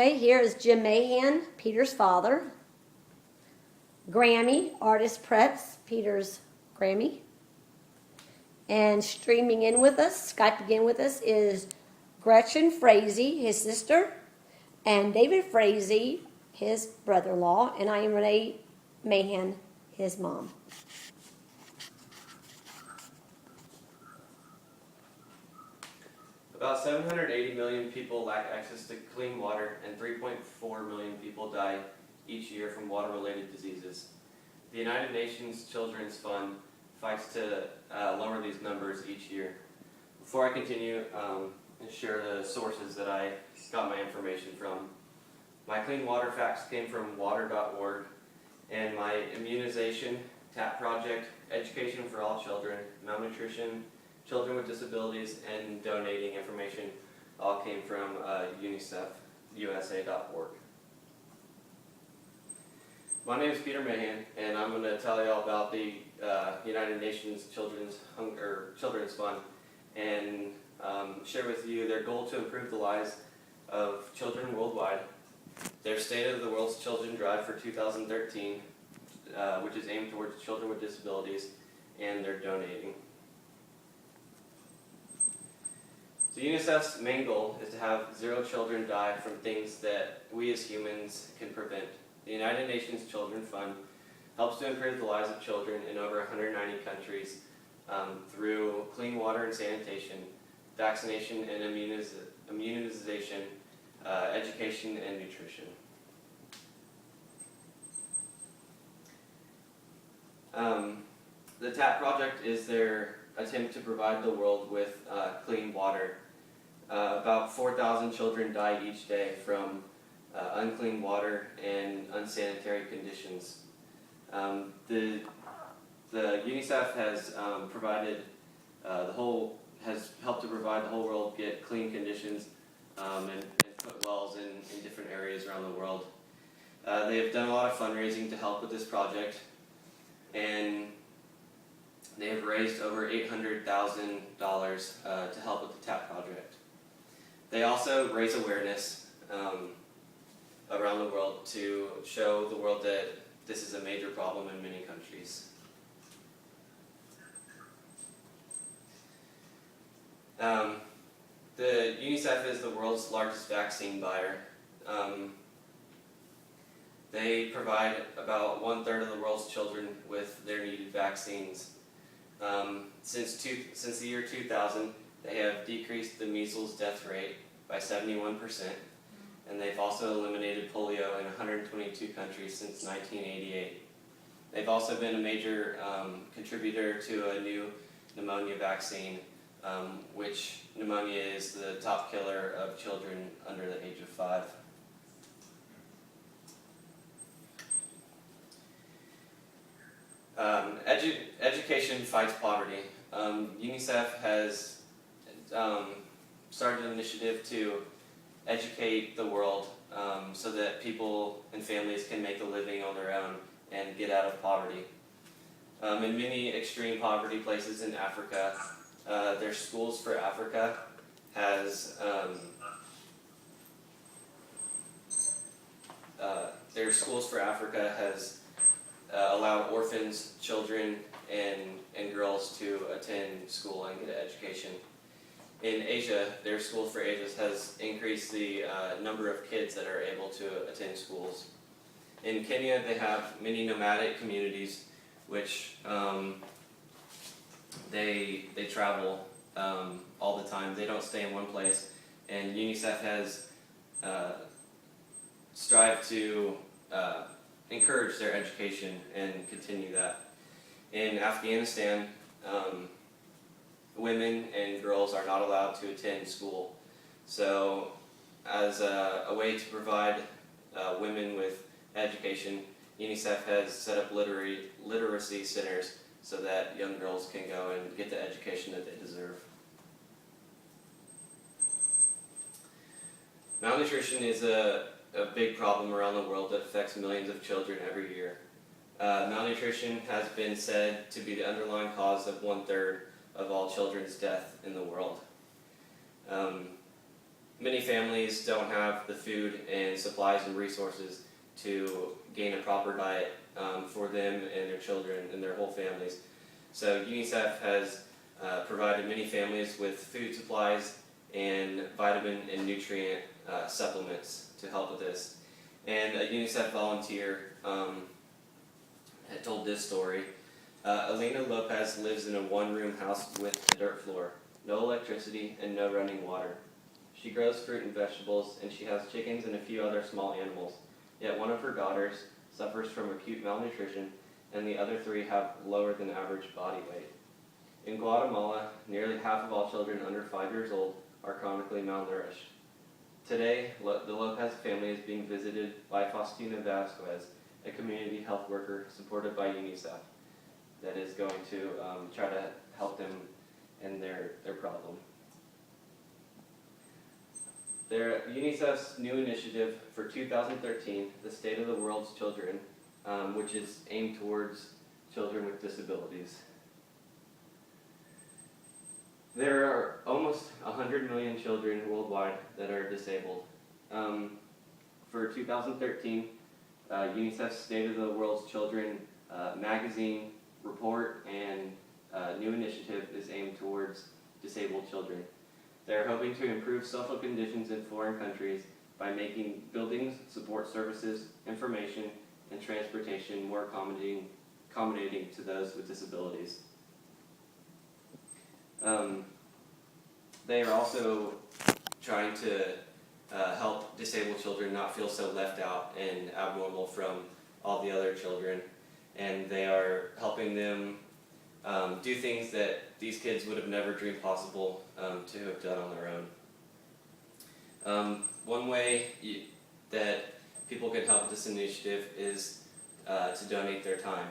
Okay, here is Jim Mahan, Peter's father. Grammy, artist Pretz, Peter's Grammy. And streaming in with us, Skyping in with us, is Gretchen Frazee, his sister, and David Frazee, his brother-in-law, and I am Renee Mahan, his mom. About 780 million people lack access to clean water, and 3.4 million people die each year from water-related diseases. The United Nations Children's Fund fights to lower these numbers each year. Before I continue, and share the sources that I got my information from. My clean water facts came from water.org, and my immunization, TAP project, education for all children, malnutrition, children with disabilities, and donating information all came from UNICEFusa.org. My name is Peter Mahan, and I'm going to tell you all about the United Nations Children's Fund, and share with you their goal to improve the lives of children worldwide, their State of the World's Children Drive for 2013, which is aimed towards children with disabilities, and their donating. So UNICEF's main goal is to have 0 children die from things that we as humans can prevent. The United Nations Children's Fund helps to improve the lives of children in over 190 countries through clean water and sanitation, vaccination and immunization, education and nutrition. The TAP project is their attempt to provide the world with clean water. About 4,000 children die each day from unclean water and unsanitary conditions. The UNICEF has has helped to provide the whole world get clean conditions and put wells in different areas around the world. They have done a lot of fundraising to help with this project, and they have raised over $800,000 to help with the TAP project. They also raise awareness around the world to show the world that this is a major problem in many countries. The UNICEF is the world's largest vaccine buyer. They provide about 1/3 of the world's children with their needed vaccines. Since the year 2000, they have decreased the measles death rate by 71%, and they've also eliminated polio in 122 countries since 1988. They've also been a major contributor to a new pneumonia vaccine, which pneumonia is the top killer of children under the age of 5. Education fights poverty. UNICEF has started an initiative to educate the world so that people and families can make a living on their own and get out of poverty. In many extreme poverty places in Africa, their Schools for Africa has allowed orphans, children, and girls to attend school and get an education. In Asia, their Schools for Asia has increased the number of kids that are able to attend schools. In Kenya, they have many nomadic communities, which they travel all the time. They don't stay in one place, and UNICEF has strived to encourage their education and continue that. In Afghanistan, women and girls are not allowed to attend school. So as a way to provide women with education, UNICEF has set up literacy centers so that young girls can go and get the education that they deserve. Malnutrition is a big problem around the world that affects millions of children every year. Malnutrition has been said to be the underlying cause of 1/3 of all children's death in the world. many families don't have the food and supplies and resources to gain a proper diet for them and their children and their whole families. So UNICEF has provided many families with food supplies and vitamin and nutrient supplements to help with this. And a UNICEF volunteer had told this story. Elena Lopez lives in a one-room house with a dirt floor, no electricity, and no running water. She grows fruit and vegetables, and she has chickens and a few other small animals. Yet one of her daughters suffers from acute malnutrition, and the other three have lower than average body weight. In Guatemala, nearly half of all children under 5 years old are chronically malnourished. Today, the Lopez family is being visited by Faustina Vasquez, a community health worker supported by UNICEF, that is going to try to help them in their problem. UNICEF's new initiative for 2013, the State of the World's Children, which is aimed towards children with disabilities. There are almost 100 million children worldwide that are disabled. For 2013, UNICEF's State of the World's Children magazine report and new initiative is aimed towards disabled children. They're hoping to improve social conditions in foreign countries by making buildings, support services, information, and transportation more accommodating to those with disabilities. They are also trying to help disabled children not feel so left out and abnormal from all the other children, and they are helping them do things that these kids would have never dreamed possible to have done on their own. One way that people can help this initiative is to donate their time.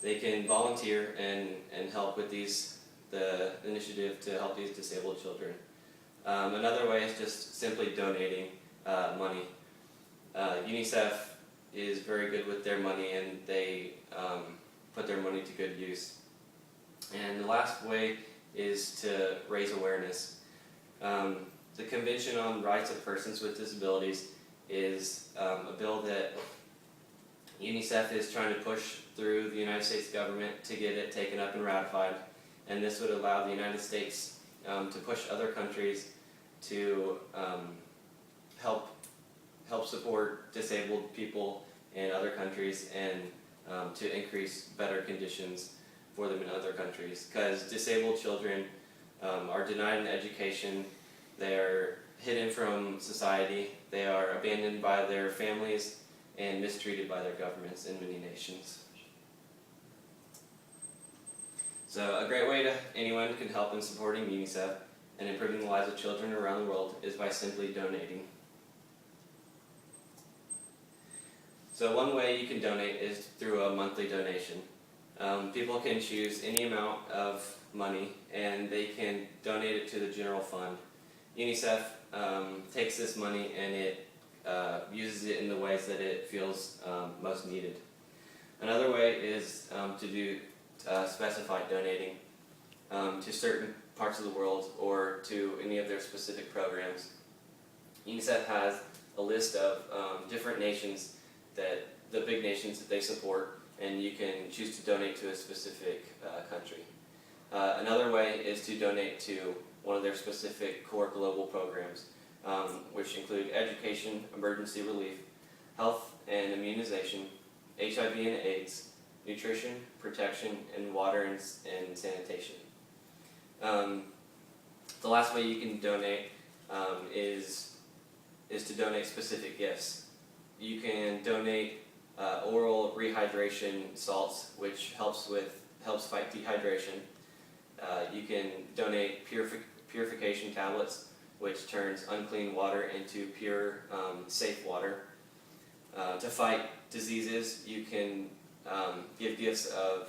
They can volunteer and help with the initiative to help these disabled children. Another way is just simply donating money. UNICEF is very good with their money, and they put their money to good use. And the last way is to raise awareness. The Convention on Rights of Persons with Disabilities is a bill that UNICEF is trying to push through the United States government to get it taken up and ratified. And this would allow the United States to push other countries to help support disabled people in other countries and to increase better conditions for them in other countries. Because disabled children are denied an education, they are hidden from society, they are abandoned by their families, and mistreated by their governments in many nations. So a great way anyone can help in supporting UNICEF and improving the lives of children around the world is by simply donating. So one way you can donate is through a monthly donation. People can choose any amount of money and they can donate it to the general fund. UNICEF takes this money and it uses it in the ways that it feels most needed. Another way is to do specified donating to certain parts of the world or to any of their specific programs. UNICEF has a list of different nations, the big nations that they support, and you can choose to donate to a specific country. Another way is to donate to one of their specific core global programs, which include education, emergency relief, health and immunization, HIV and AIDS, nutrition, protection, and water and sanitation. The last way you can donate is to donate specific gifts. You can donate oral rehydration salts, which helps fight dehydration. You can donate purification tablets, which turns unclean water into pure, safe water. To fight diseases, you can give gifts of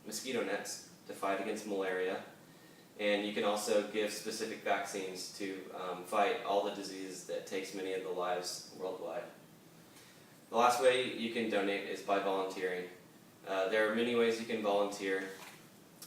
mosquito nets to fight against malaria, and you can also give specific vaccines to fight all the diseases that takes many of the lives worldwide. The last way you can donate is by volunteering. There are many ways you can volunteer.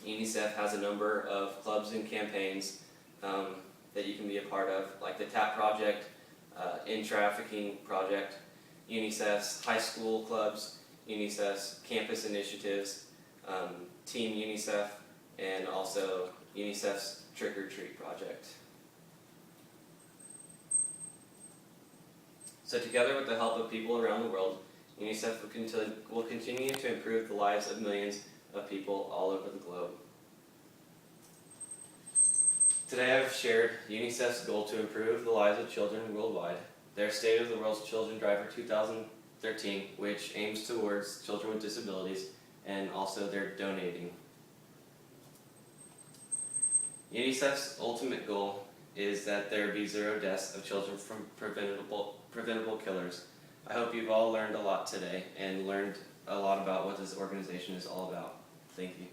UNICEF has a number of clubs and campaigns that you can be a part of, like the TAP project, In Trafficking project, UNICEF's high school clubs, UNICEF's campus initiatives, Team UNICEF, and also UNICEF's Trick or Treat project. So together with the help of people around the world, UNICEF will continue to improve the lives of millions of people all over the globe. Today I've shared UNICEF's goal to improve the lives of children worldwide, their State of the World's Children Drive for 2013, which aims towards children with disabilities, and also their donating. UNICEF's ultimate goal is that there be 0 deaths of children from preventable killers. I hope you've all learned a lot today and learned a lot about what this organization is all about. Thank you.